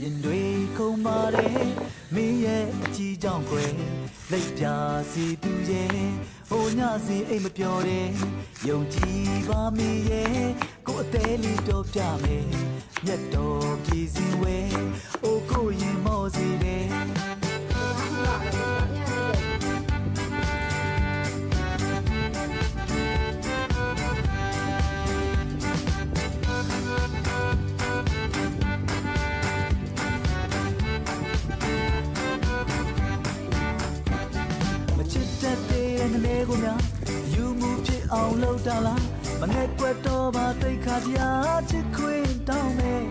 ရင်တွေခုံပါတယ်မင်းရဲ့အကြီးကြောင့်ကွယ်လက်ပြစီသူရဲ့ဟိုညစီအိမ်မပြောတယ်ယုံကြည်ပါမင်းရဲ့ကိုအသေးလေးတော့ပြမယ်မြတ်တော်ပြည်စင်ဝဲအိုကိုရင်မောစီတယ်နေကိုများယူမှုဖြစ်အောင်လုပ်တာလားမငဲ့ကွက်တော့ပါတိတ်ခါပြားချစ်ခွင့်တောင်းမယ်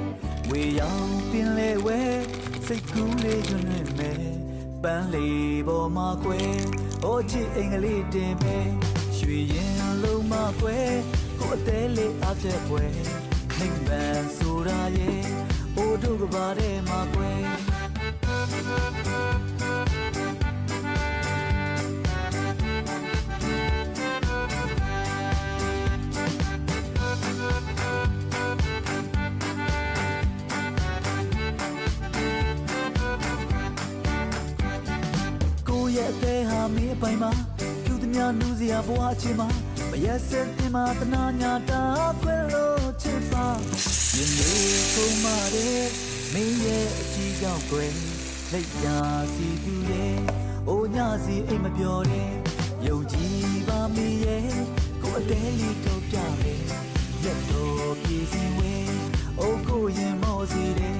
ဝေရောင်ပင်လေဝဲစိတ်ကူးလေးကျွန်းနေမယ်ပန်းလေးပေါ်မှာကွယ်အိုချစ်အင်္ဂလိပ်တင်မယ်ရွှေရင်လုံးမကွယ်ကိုအသေးလေးအပြက်ကွယ်မိမ့်ပန်းဆိုတာရဲ့အိုတို့ကပါတဲ့မှာကွယ်ရဲ့အသေးဟာမင်းအပိုင်မှာကျူသမျှနူးစရာဘဝအချင်းမှာမရက်စက်တင်မှာတနာညာတာခွဲလို့ချစ်ပါရင်လေးကုန်မာတဲ့မင်းရဲ့အကြီးကြောင့်ကွယ်လက်ရာစီသူရဲ့အိုညစီအိမ်မပြောတဲ့ယုံကြည်ပါမင်းရဲ့ကိုအသေးလေးတော့ပြမယ်ရက်တော်ပြည်စင်ဝဲအိုကိုရင်မောစီတယ်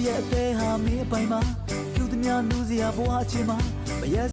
ရဲ့အသေးဟာမင်းအပိုင်မှာကျူသမျှနူးစရာဘဝအချင်းမှာမရက်